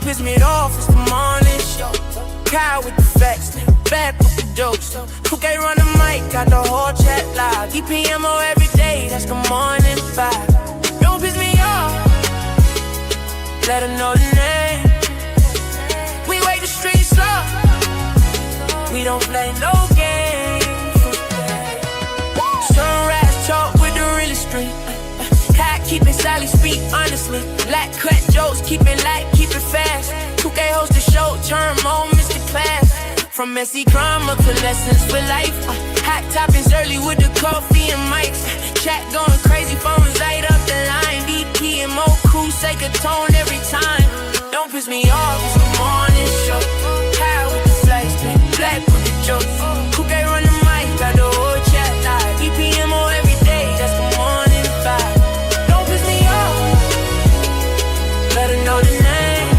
piss me off, it's the morning show. Kyle with the facts, back with the jokes. Tukay run the mic, got the whole chat live. DPMO every day, that's the morning vibe. Don't piss me off, let her know the name. We wake the streets up, we don't play no games. Sunrise talk with the real street. Hot, keep it solid, speak honestly. Black cut jokes, keep it light, keep it fast. Tukay host the show, turn on Mr. Class. From messy drama to lessons for life. Hot topics early with the coffee and mics. Chat going crazy, phones light up the line. DPMO crew, take a tone every time. Don't piss me off, it's the morning show. High with the slice, black with the jokes. Tukay run the mic, got the whole chat live. DPMO every day, that's the morning vibe. Don't piss me off, let her know the name.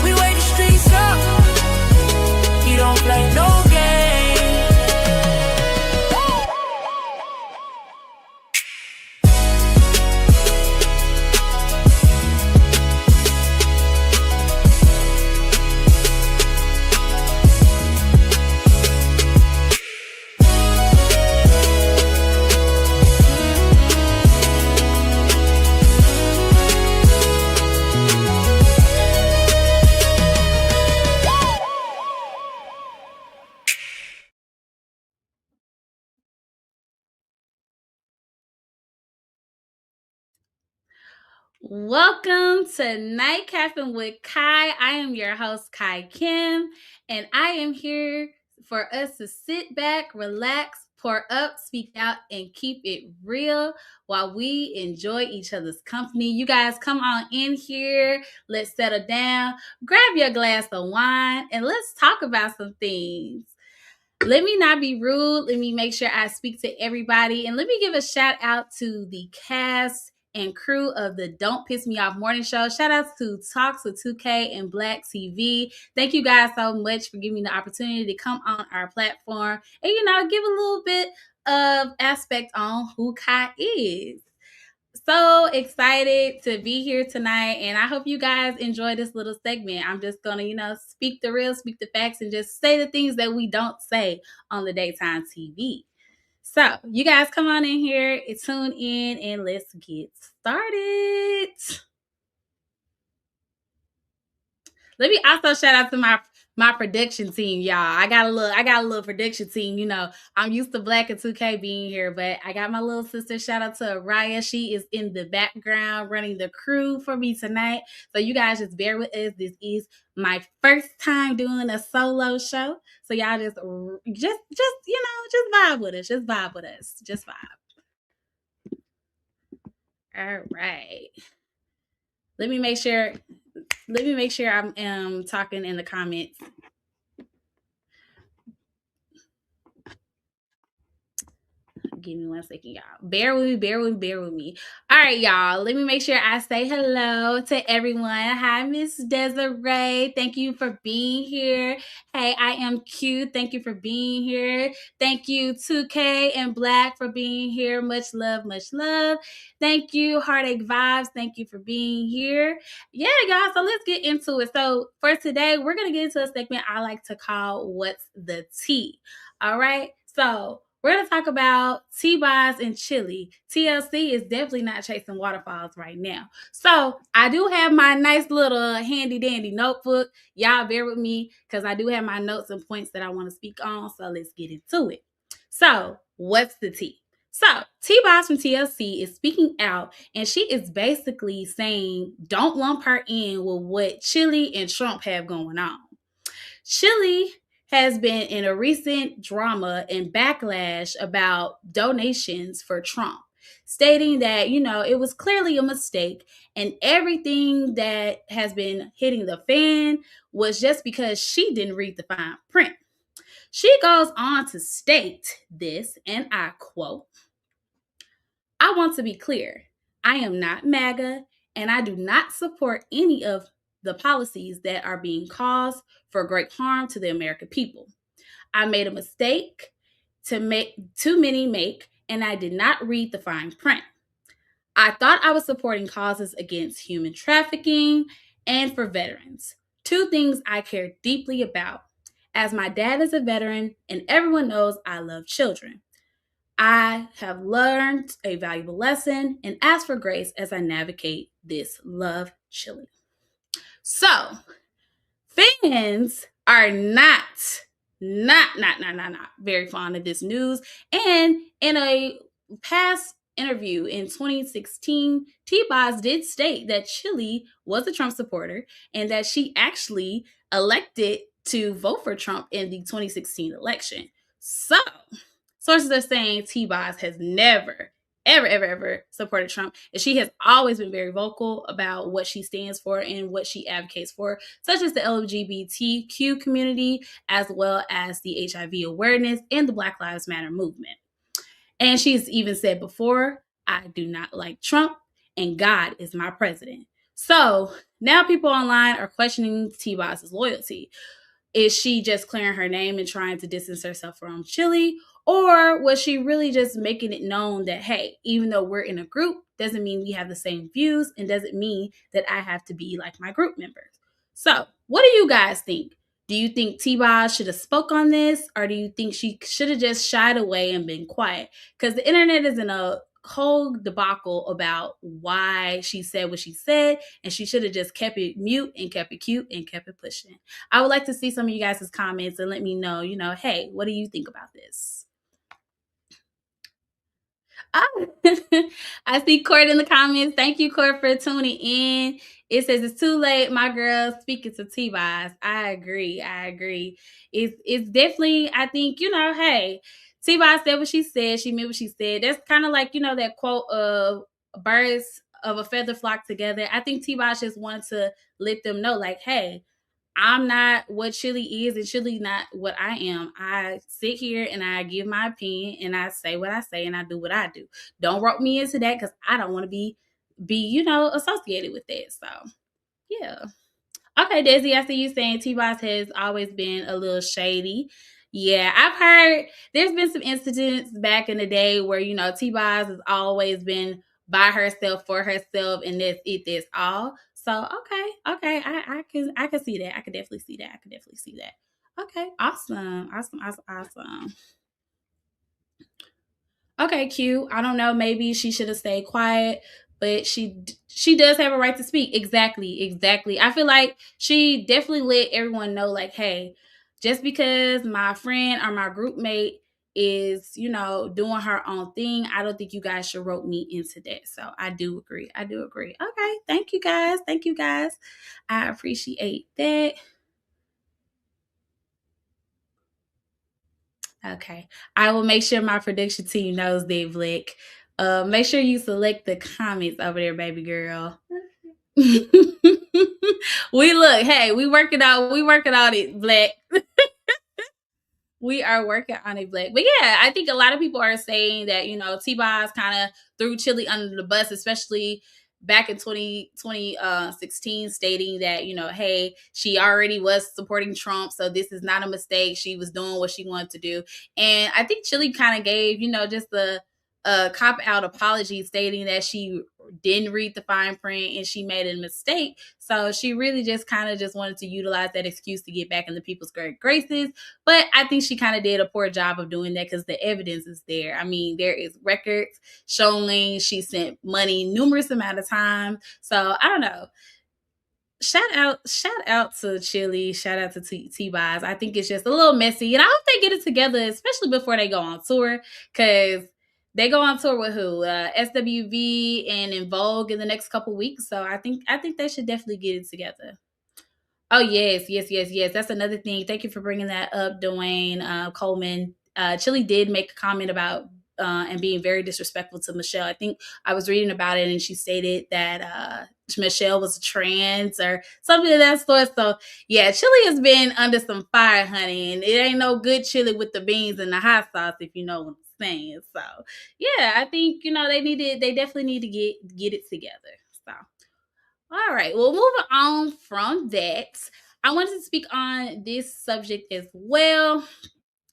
We wake the streets up, you don't play no game. Welcome to Night Capping with Kai. I am your host, Kai Kim, and I am here for us to sit back, relax, pour up, speak out, and keep it real while we enjoy each other's company. You guys come on in here. Let's settle down. Grab your glass of wine, and let's talk about some things. Let me not be rude. Let me make sure I speak to everybody. And let me give a shout out to the cast and crew of the Don't Piss Me Off morning show. Shout out to Talks with Tukay and Black TV. Thank you guys so much for giving me the opportunity to come on our platform and, give a little bit of aspect on who Kai is. So excited to be here tonight, and I hope you guys enjoy this little segment. I'm just gonna, speak the real, speak the facts, and just say the things that we don't say on the daytime TV. So you guys come on in here, tune in, and let's get started. Let me also shout out to my production team, y'all. I got a little production team. I'm used to Black and 2K being here, but I got my little sister. Shout out to Araya. She is in the background running the crew for me tonight. So you guys just bear with us. This is my first time doing a solo show. So y'all just vibe with us. Just vibe with us. Just vibe. All right. Let me make sure I'm talking in the comments. Give me 1 second, y'all. Bear with me. All right, y'all. Let me make sure I say hello to everyone. Hi, Miss Desiree. Thank you for being here. Hey, I am cute. Thank you for being here. Thank you, 2K and Black, for being here. Much love, much love. Thank you, Heartache Vibes. Thank you for being here. Yeah, y'all. So let's get into it. So for today, we're going to get into a segment I like to call What's the Tea? All right. So we're going to talk about T-Boz and Chili. TLC is definitely not chasing waterfalls right now. So I do have my nice little handy dandy notebook. Y'all bear with me because I do have my notes and points that I want to speak on. So let's get into it. So what's the tea? So T-Boz from TLC is speaking out, and she is basically saying don't lump her in with what Chili and Trump have going on. Chili has been in a recent drama and backlash about donations for Trump, stating that, it was clearly a mistake and everything that has been hitting the fan was just because she didn't read the fine print. She goes on to state this, and I quote, "I want to be clear. I am not MAGA, and I do not support any of the policies that are being caused for great harm to the American people. I made a mistake too many make, and I did not read the fine print. I thought I was supporting causes against human trafficking and for veterans. Two things I care deeply about. As my dad is a veteran, and everyone knows I love children, I have learned a valuable lesson and ask for grace as I navigate this love chili. So, fans are not very fond of this news. And in a past interview in 2016, T-Boz did state that Chili was a Trump supporter and that she actually elected to vote for Trump in the 2016 election. So, sources are saying T-Boz has never, ever supported Trump. And she has always been very vocal about what she stands for and what she advocates for, such as the LGBTQ community, as well as the HIV awareness and the Black Lives Matter movement. And she's even said before, I do not like Trump and God is my president. So now people online are questioning T-Boz's loyalty. Is she just clearing her name and trying to distance herself from Chili? Or was she really just making it known that, hey, even though we're in a group, doesn't mean we have the same views and doesn't mean that I have to be like my group members? So, what do you guys think? Do you think T-Boz should have spoke on this? Or do you think she should have just shied away and been quiet? Because the internet is in a whole debacle about why she said what she said, and she should have just kept it mute and kept it cute and kept it pushing. I would like to see some of you guys' comments and let me know, hey, what do you think about this? I see Court in the comments. Thank you, Court, for tuning in. It says it's too late, my girl. Speaking to T-Boz. I agree. It's definitely, I think, hey, T-Boz said what she said. She meant what she said. That's kind of like, that quote of birds of a feather flock together. I think T-Boz just wanted to let them know, like, hey, I'm not what Chili is, and Chili not what I am. I sit here and I give my opinion, and I say what I say, and I do what I do. Don't rope me into that because I don't want to be associated with that. So, yeah. Okay, Desi, I see you saying T-Boz has always been a little shady. Yeah, I've heard there's been some incidents back in the day where, T-Boz has always been by herself, for herself, and that's all. So, okay, I can see that. I can definitely see that. Okay, awesome. Okay, Q. I don't know. Maybe she should have stayed quiet, but she does have a right to speak. Exactly. I feel like she definitely let everyone know, like, hey, just because my friend or my group mate is, doing her own thing, I don't think you guys should rope me into that. So I do agree. Okay. Thank you guys. I appreciate that. Okay. I will make sure my production team knows they Blick. Make sure you select the comments over there, baby girl. We working on it, Black. We are working on it, Black. But yeah, I think a lot of people are saying that, T-Boz kind of threw Chili under the bus, especially back in 2016, stating that, hey, she already was supporting Trump, so this is not a mistake. She was doing what she wanted to do. And I think Chili kind of gave, just a cop-out apology stating that she didn't read the fine print and she made a mistake. So she really just kind of just wanted to utilize that excuse to get back in the people's good graces. But I think she kind of did a poor job of doing that because the evidence is there. I mean, there is records showing she sent money numerous amount of times. So I don't know. Shout out to Chili, shout out to T-Boz. I think it's just a little messy, and I hope they get it together, especially before they go on tour, because they go on tour with who? SWV and In Vogue in the next couple weeks. So I think they should definitely get it together. Oh yes. That's another thing. Thank you for bringing that up, Dwayne Coleman. Chili did make a comment about and being very disrespectful to Michelle. I think I was reading about it, and she stated that Michelle was trans or something of that sort. So yeah, Chili has been under some fire, honey, and it ain't no good chili with the beans and the hot sauce, if you know what I'm saying. So yeah, I think they definitely need to get it together. So all right, well, moving on from that, I wanted to speak on this subject as well.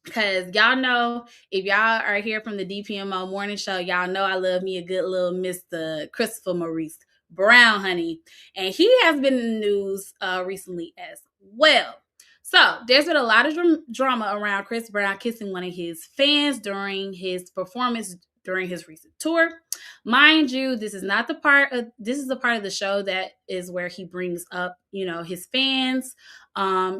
Because y'all know, if y'all are here from the DPMO morning show, y'all know I love me a good little Mr. Christopher Maurice Brown, honey. And he has been in the news recently as well. So there's been a lot of drama around Chris Brown kissing one of his fans during his performance during his recent tour. Mind you, this is not the part of this is the part of the show that is where he brings up, his fans.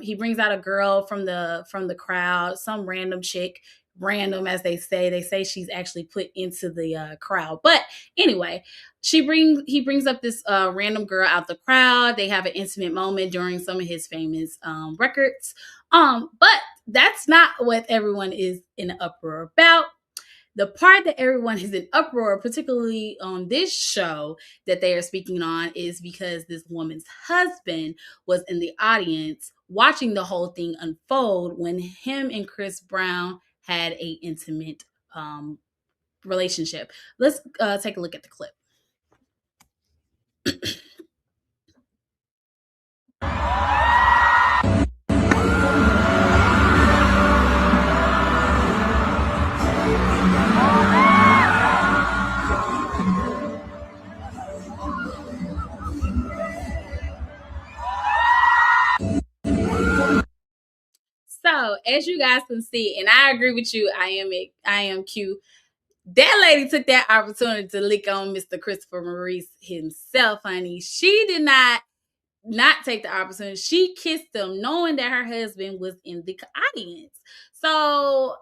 He brings out a girl from the crowd, some random chick, random as they say. They say she's actually put into the crowd. But anyway, he brings up this random girl out the crowd. They have an intimate moment during some of his famous records. But that's not what everyone is in an uproar about. The part that everyone is in uproar, particularly on this show that they are speaking on, is because this woman's husband was in the audience watching the whole thing unfold when him and Chris Brown had a intimate relationship. Let's take a look at the clip. So, as you guys can see, and I agree with you, I am Q. That lady took that opportunity to lick on Mr. Christopher Maurice himself, honey. She did not take the opportunity. She kissed him knowing that her husband was in the audience. So,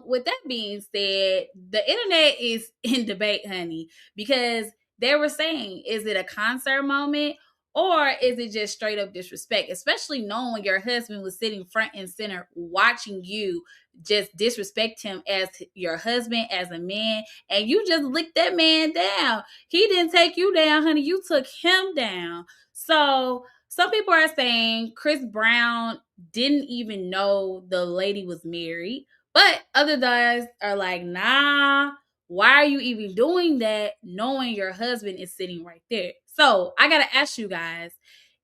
with that being said, the internet is in debate, honey, because they were saying, is it a concert moment or is it just straight up disrespect? Especially knowing your husband was sitting front and center watching you just disrespect him as your husband, as a man, and you just licked that man down. He didn't take you down, honey. You took him down. So some people are saying Chris Brown didn't even know the lady was married, but other guys are like, nah, why are you even doing that knowing your husband is sitting right there? So I got to ask you guys,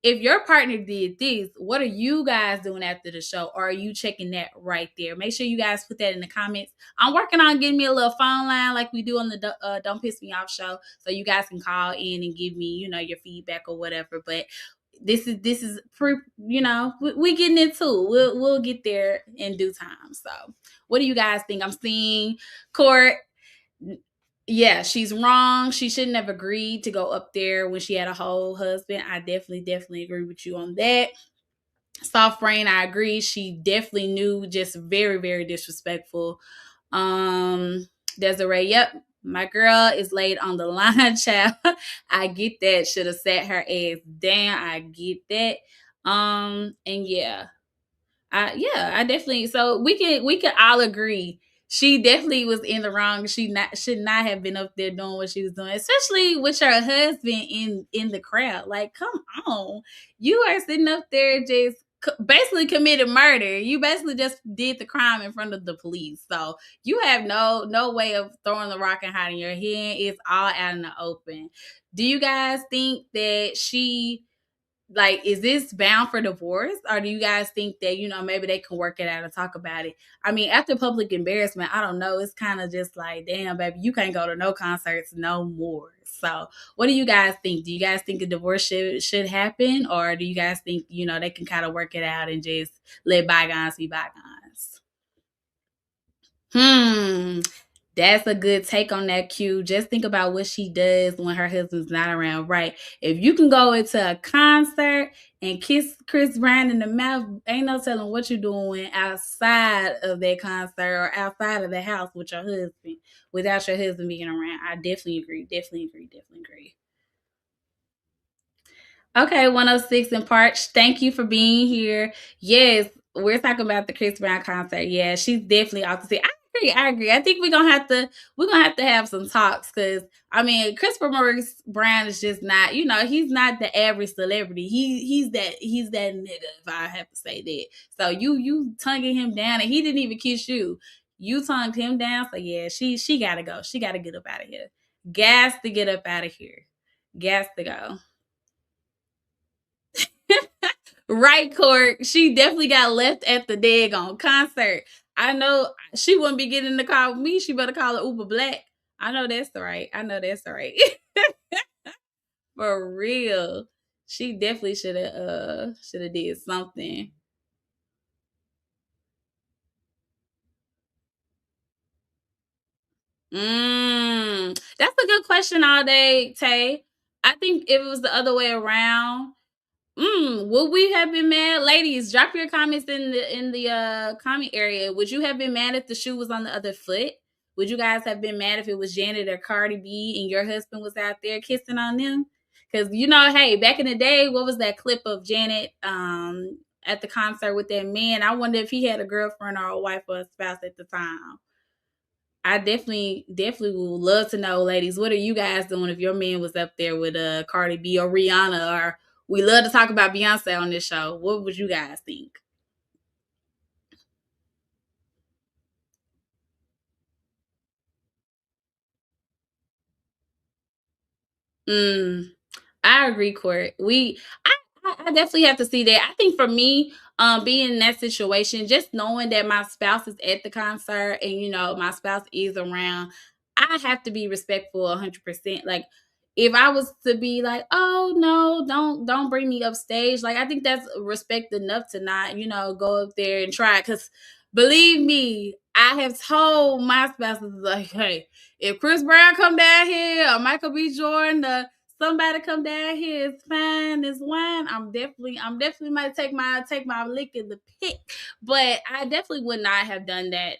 if your partner did this, what are you guys doing after the show? Or are you checking that right there? Make sure you guys put that in the comments. I'm working on getting me a little phone line like we do on the Don't Piss Me Off show, so you guys can call in and give me, your feedback or whatever. But this is we getting into it. We'll get there in due time. So, what do you guys think? I'm seeing Court. Yeah, she's wrong. She shouldn't have agreed to go up there when she had a whole husband. I definitely agree with you on that. Soft Brain, I agree. She definitely knew, just very, very disrespectful. Desiree, yep, my girl is laid on the line, child. I get that. Should have sat her ass down. I get that. And yeah. I definitely, so we can all agree she definitely was in the wrong. She should not have been up there doing what she was doing, especially with her husband in the crowd. Like, come on, you are sitting up there just basically committed murder. You basically just did the crime in front of the police. So you have no way of throwing the rock and hiding your hand. It's all out in the open. Do you guys think that is this bound for divorce, or do you guys think that maybe they can work it out and talk about it? I mean, after public embarrassment, I don't know, it's kind of just like, damn, baby, you can't go to no concerts no more. So what do you guys think? Do you guys think a divorce should happen, or do you guys think they can kind of work it out and just let bygones be bygones? That's a good take on that, Q. Just think about what she does when her husband's not around, right? If you can go into a concert and kiss Chris Brown in the mouth, ain't no telling what you're doing outside of that concert or outside of the house with your husband, without your husband being around. I definitely agree. Okay, 106 in Parch, thank you for being here. Yes, we're talking about the Chris Brown concert. Yeah, she's definitely off the scene. I agree. I think we're gonna have to have some talks, because I mean, Christopher Maurice Brown is just not, he's not the average celebrity. He's that nigga, if I have to say that. So you tonguing him down, and he didn't even kiss you. You tongued him down. So yeah, she gotta go. She gotta get up out of here. Gas to get up out of here. Gas to go. Right, Court. She definitely got left at the daggone concert. I know she wouldn't be getting in the car with me. She better call her Uber Black. I know that's right. For real. She definitely should have did something. That's a good question all day, Tay. I think if it was the other way around, would we have been mad? Ladies, drop your comments in the comment area. Would you have been mad if the shoe was on the other foot? Would you guys have been mad if it was Janet or Cardi B and your husband was out there kissing on them? Because hey, back in the day, what was that clip of Janet at the concert with that man? I wonder if he had a girlfriend or a wife or a spouse at the time. I definitely would love to know, ladies, what are you guys doing if your man was up there with Cardi B or Rihanna, or we love to talk about Beyonce on this show. What would you guys think? Mm, I agree, Court. I definitely have to see that. I think for me, being in that situation, just knowing that my spouse is at the concert and my spouse is around, I have to be respectful 100%. Like, if I was to be like, oh no, don't bring me up stage, like I think that's respect enough to not go up there and try. Because believe me, I have told my spouses like, hey, if Chris Brown come down here or Michael B. Jordan, somebody come down here is fine as wine, I'm definitely might take my lick in the pit. But I definitely would not have done that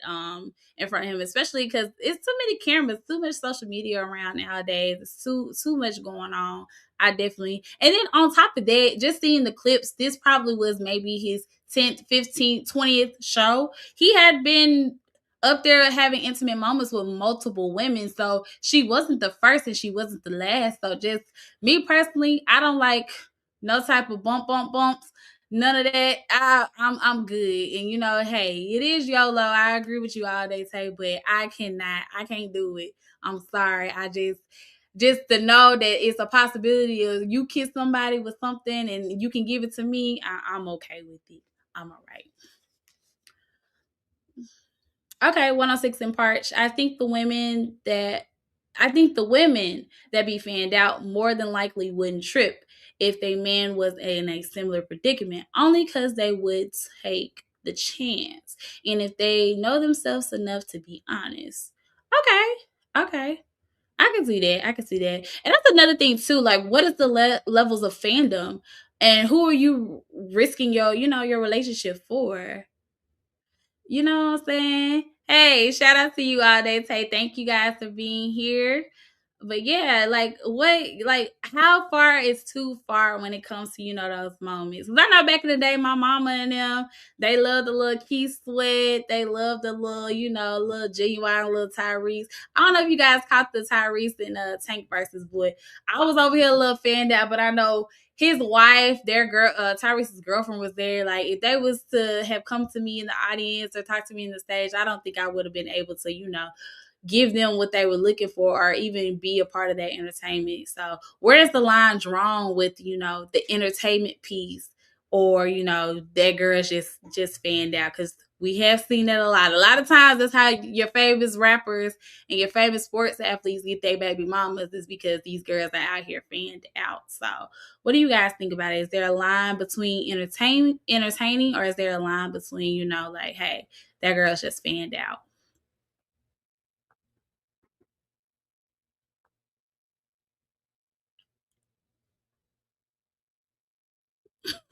in front of him, especially because it's too many cameras, too much social media around nowadays. It's too much going on. I definitely, and then on top of that, just seeing the clips, this probably was maybe his 10th, 15th, 20th show. He had been up there having intimate moments with multiple women. So she wasn't the first and she wasn't the last. So just me personally, I don't like no type of bumps, none of that. I'm good. And hey, it is YOLO. I agree with you all day, Tay, but I can't do it. I'm sorry. I just to know that it's a possibility of you kiss somebody with something and you can give it to me, I'm okay with it. I'm all right. Okay, 106 in Parch. I think the women that be fanned out more than likely wouldn't trip if a man was in a similar predicament, only because they would take the chance. And if they know themselves enough to be honest. Okay. Okay. I can see that. I can see that. And that's another thing too. Like, what is the levels of fandom, and who are you risking your relationship for? You know what I'm saying? Hey, shout out to you all day, Tay. Thank you guys for being here. But yeah, how far is too far when it comes to, those moments? 'Cause I know back in the day, my mama and them, they love the little Key Sweat. They love the little, little Genuine, little Tyrese. I don't know if you guys caught the Tyrese and Tank versus, but I was over here a little fanned out, but I know his wife, their girl, Tyrese's girlfriend was there. Like, if they was to have come to me in the audience or talk to me in the stage, I don't think I would have been able to, give them what they were looking for or even be a part of that entertainment. So where is the line drawn with, the entertainment piece, or, that girl's just fanned out? Because we have seen that a lot. A lot of times that's how your favorite rappers and your favorite sports athletes get their baby mamas, is because these girls are out here fanned out. So what do you guys think about it? Is there a line between entertaining, or is there a line between, like, hey, that girl's just fanned out?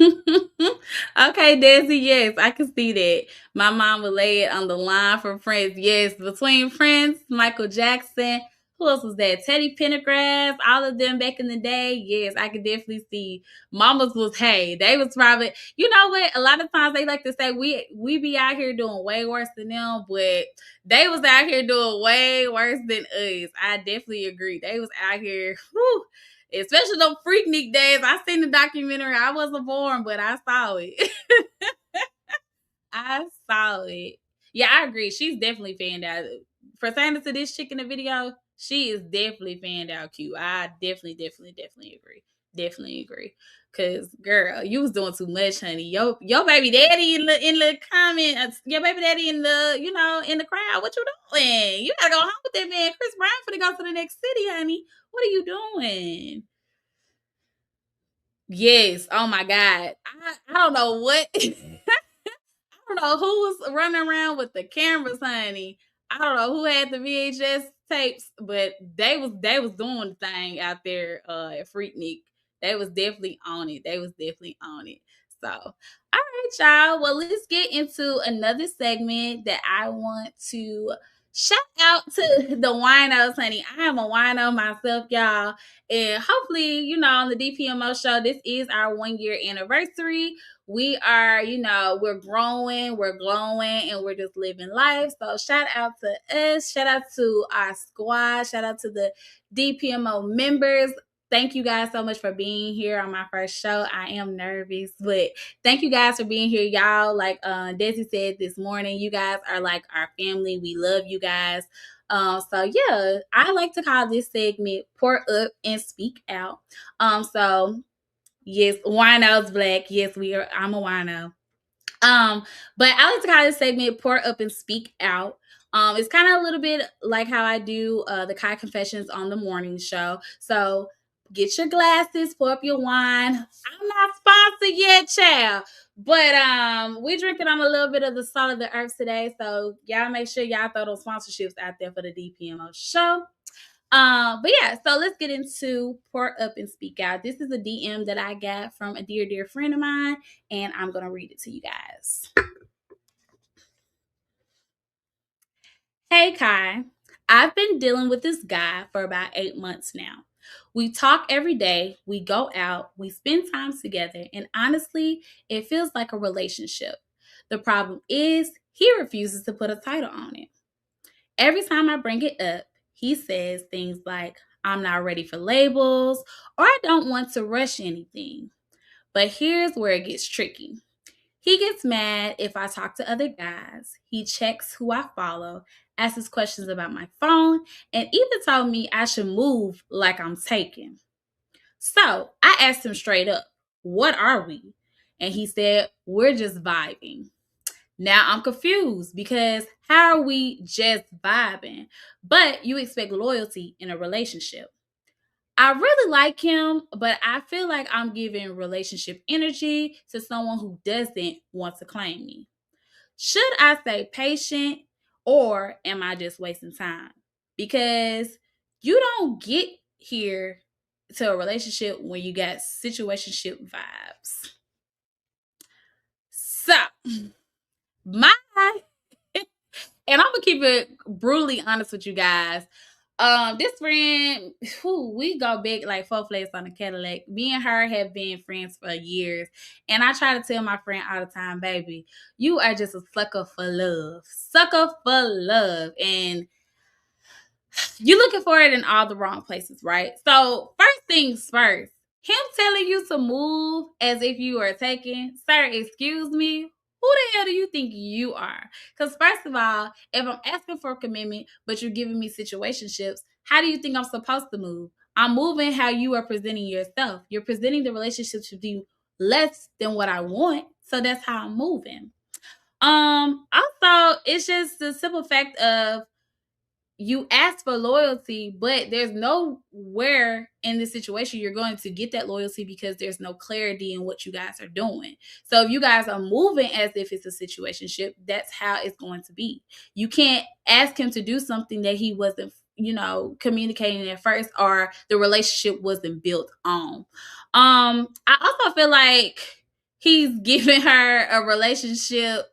Okay, Desi, yes, I can see that. My mom would lay it on the line for Prince. Yes, between Prince, Michael Jackson, who else was that? Teddy Pendergrass, all of them back in the day. Yes, I could definitely see. Mamas was, hey, they was probably, you know what? A lot of times they like to say we be out here doing way worse than them, but they was out here doing way worse than us. I definitely agree. They was out here, whew, especially those Freaknik days. I seen the documentary. I wasn't born, but I saw it. I saw it. Yeah, I agree. She's definitely fanned out. For saying to this chick in the video, she is definitely fanned out cute. I definitely agree. Definitely agree. Cause girl, you was doing too much, honey. Your baby daddy in the comments, your baby daddy in the in the crowd. What you doing? You gotta go home with that man. Chris Brown finna go to the next city, honey. What are you doing? Yes. Oh my God. I don't know what. I don't know who was running around with the cameras, honey. I don't know who had the VHS tapes, but they was doing the thing out there at Freaknik. They was definitely on it. They was definitely on it. So, all right, y'all. Well, let's get into another segment that I want to shout out to the winos, honey. I am a wino myself, y'all. And hopefully, on the DPMO show, this is our 1 year anniversary. We are, we're growing, we're glowing, and we're just living life. So shout out to us, shout out to our squad, shout out to the DPMO members. Thank you guys so much for being here on my first show. I am nervous, but thank you guys for being here, y'all. Like Desi said this morning, you guys are like our family. We love you guys. So yeah, I like to call this segment "Pour Up and Speak Out." So yes, wino's black. Yes, we are. I'm a wino. But I like to call this segment "Pour Up and Speak Out." It's kind of a little bit like how I do the Kai Confessions on the morning show. So get your glasses, pour up your wine. I'm not sponsored yet, child. But we're drinking on a little bit of the salt of the earth today. So y'all make sure y'all throw those sponsorships out there for the DPMO show. But yeah, so let's get into Pour Up and Speak Out. This is a DM that I got from a dear friend of mine, and I'm gonna read it to you guys. Hey Kai, I've been dealing with this guy for about 8 months now. We talk every day, we go out, we spend time together, and honestly, it feels like a relationship. The problem is, he refuses to put a title on it. Every time I bring it up, he says things like, I'm not ready for labels, or I don't want to rush anything. But here's where it gets tricky. He gets mad if I talk to other guys. He checks who I follow, asks questions about my phone, and even told me I should move like I'm taken. So I asked him straight up, what are we? And he said, we're just vibing. Now I'm confused because how are we just vibing? But you expect loyalty in a relationship. I really like him, but I feel like I'm giving relationship energy to someone who doesn't want to claim me. Should I stay patient or am I just wasting time? Because you don't get here to a relationship when you got situationship vibes. So, my and I'm gonna keep it brutally honest with you guys. This friend, we go big like 4 flats on a Cadillac. Me and her have been friends for years, and I try to tell my friend all the time, baby, you are just a sucker for love, and you're looking for it in all the wrong places, right? So first things first, him telling you to move as if you are taken, sir, excuse me, who the hell do you think you are? Because first of all, if I'm asking for a commitment, but you're giving me situationships, how do you think I'm supposed to move? I'm moving how you are presenting yourself. You're presenting the relationship to be less than what I want, so that's how I'm moving. Also, it's just the simple fact of you ask for loyalty, but there's nowhere in this situation you're going to get that loyalty because there's no clarity in what you guys are doing. So if you guys are moving as if it's a situationship, that's how it's going to be. You can't ask him to do something that he wasn't, communicating at first, or the relationship wasn't built on. I also feel like he's giving her a relationship,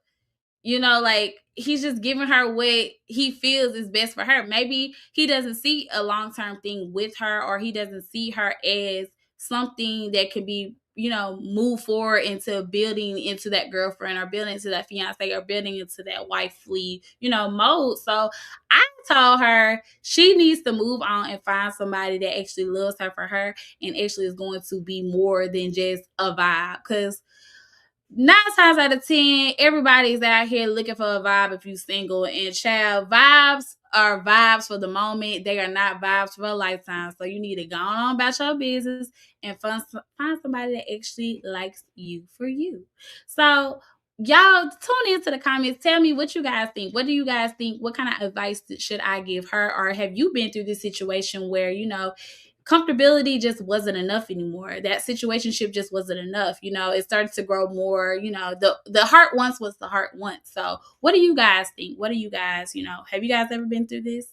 like he's just giving her what he feels is best for her. Maybe he doesn't see a long-term thing with her, or he doesn't see her as something that could be, move forward into building into that girlfriend, or building into that fiance, or building into that wifely, mode. So I told her she needs to move on and find somebody that actually loves her for her and actually is going to be more than just a vibe. Because 9 times out of 10, everybody's out here looking for a vibe if you single. And child, vibes are vibes for the moment. They are not vibes for a lifetime. So you need to go on about your business and find somebody that actually likes you for you. So y'all tune into the comments. Tell me what you guys think. What do you guys think? What kind of advice should I give her? Or have you been through this situation where, comfortability just wasn't enough anymore. That situationship just wasn't enough. It started to grow more. The heart wants what the heart wants. So, what do you guys think? What do you guys, have you guys ever been through this?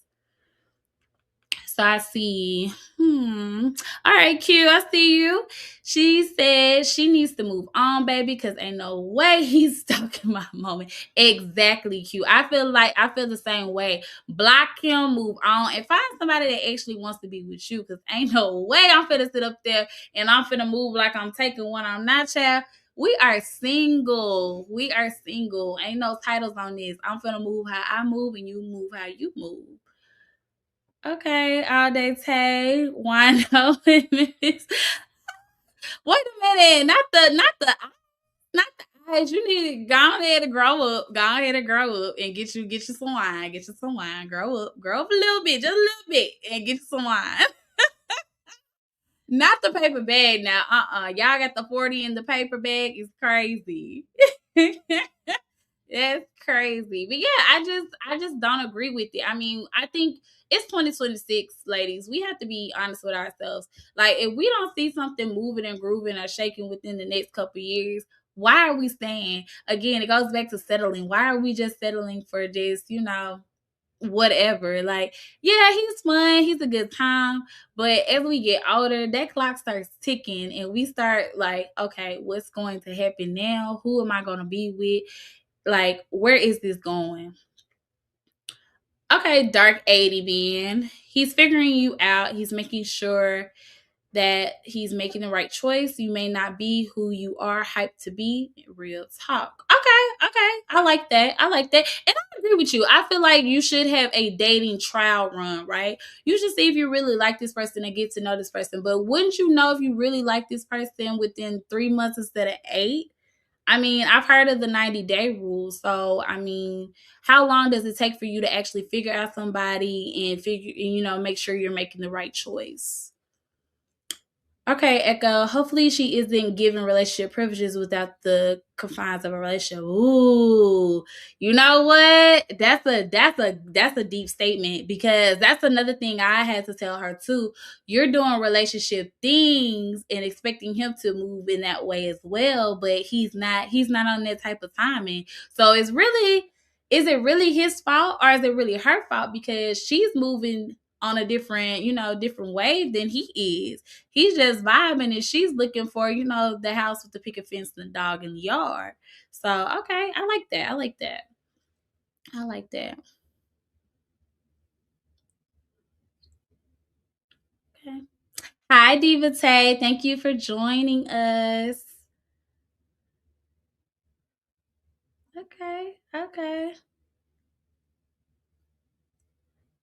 So I see. All right, Q. I see you. She said she needs to move on, baby, because ain't no way he's stuck in my moment. Exactly, Q. I feel the same way. Block him, move on, and find somebody that actually wants to be with you. Because ain't no way I'm finna sit up there and I'm finna move like I'm taking one. I'm not, child. We are single. We are single. Ain't no titles on this. I'm finna move how I move, and you move how you move. Okay, all day Tay, wino. Wait a minute, not the eyes. You need to go ahead and grow up. Go ahead and grow up and get you some wine. Get you some wine. Grow up a little bit, just a little bit, and get you some wine. Not the paper bag now. Y'all got the 40 in the paper bag. It's crazy. That's crazy. But yeah, I just don't agree with it. I mean, I think it's 2026, ladies. We have to be honest with ourselves. Like, if we don't see something moving and grooving or shaking within the next couple years, why are we staying? Again, it goes back to settling. Why are we just settling for just, whatever? Like, yeah, he's fun, he's a good time, but as we get older, that clock starts ticking and we start like, okay, what's going to happen now? Who am I going to be with? Like, where is this going? Okay, Dark 80 Ben. He's figuring you out. He's making sure that he's making the right choice. You may not be who you are hyped to be. Real talk. Okay. I like that. And I agree with you. I feel like you should have a dating trial run, right? You should see if you really like this person and get to know this person. But wouldn't you know if you really like this person within 3 months instead of 8? I mean, I've heard of the 90-day rule. So, I mean, how long does it take for you to actually figure out somebody and make sure you're making the right choice? Okay, Echo. Hopefully she isn't given relationship privileges without the confines of a relationship. Ooh. You know what? That's a deep statement, because that's another thing I had to tell her too. You're doing relationship things and expecting him to move in that way as well, but he's not on that type of timing. So is it really his fault, or is it really her fault, because she's moving on a different wave than he is. He's just vibing and she's looking for, the house with the picket fence and the dog in the yard. So, okay, I like that. I like that. Okay. Hi, Diva Tay. Thank you for joining us. Okay. Okay.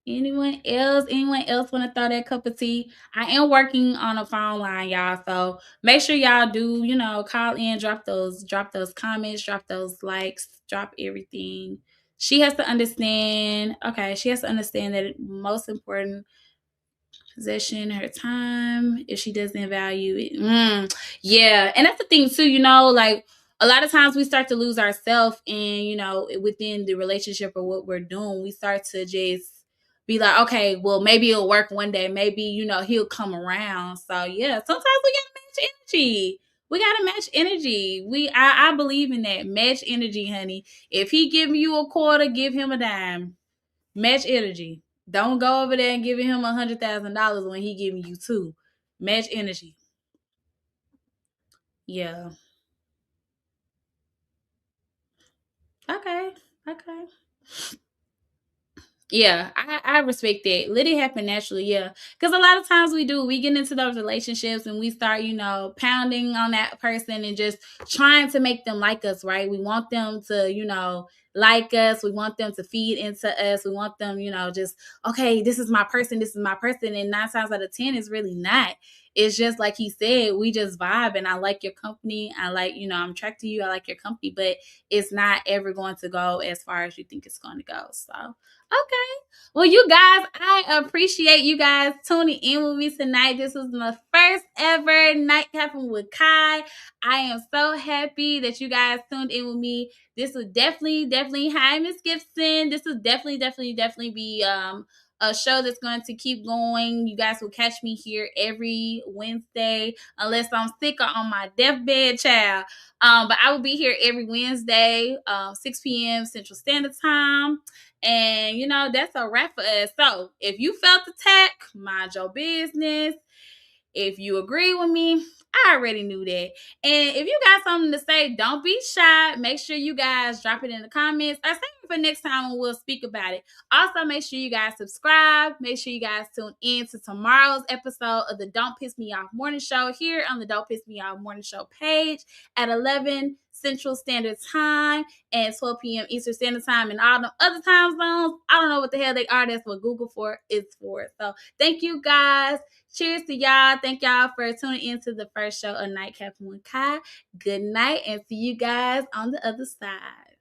Anyone else want to throw that cup of tea? I am working on a phone line, y'all, so make sure y'all do, call in, drop those comments, drop those likes, drop everything. She has to understand that most important possession, her time, if she doesn't value it. Yeah, and that's the thing too, like, a lot of times we start to lose ourselves in, within the relationship or what we're doing. We start to just be like, okay, well, maybe it'll work one day. Maybe, he'll come around. So yeah, sometimes we gotta match energy. We gotta match energy. I believe in that. Match energy, honey. If he giving you a quarter, give him a dime. Match energy. Don't go over there and giving him $100,000 when he giving you two. Match energy. Yeah. Okay. Okay. Yeah, I respect that. Let it happen naturally, yeah. Because a lot of times we get into those relationships and we start, pounding on that person and just trying to make them like us, right? We want them to, like us. We want them to feed into us. We want them, just, okay, this is my person. This is my person. And 9 times out of 10, it's really not. It's just like he said, we just vibe and I like your company. I like, I'm attracted to you. I like your company, but it's not ever going to go as far as you think it's going to go. So, okay. Well, you guys, I appreciate you guys tuning in with me tonight. This was my first ever nightcapping with Kai. I am so happy that you guys tuned in with me. This would definitely, hi, Miss Gibson. This would definitely be a show that's going to keep going. You guys will catch me here every Wednesday, unless I'm sick or on my deathbed, child. But I will be here every Wednesday, 6 p.m. Central Standard Time. And, that's a wrap for us. So if you felt attacked, mind your business. If you agree with me, I already knew that. And if you got something to say, don't be shy. Make sure you guys drop it in the comments or save it for next time when we'll speak about it. Also, make sure you guys subscribe. Make sure you guys tune in to tomorrow's episode of the Don't Piss Me Off Morning Show here on the Don't Piss Me Off Morning Show page at 11 Central Standard Time and 12 p.m. Eastern Standard Time and all the other time zones. I don't know what the hell they are. That's what Google is for. So thank you guys. Cheers to y'all. Thank y'all for tuning in to the first show of Nightcap with Kai. Good night and see you guys on the other side.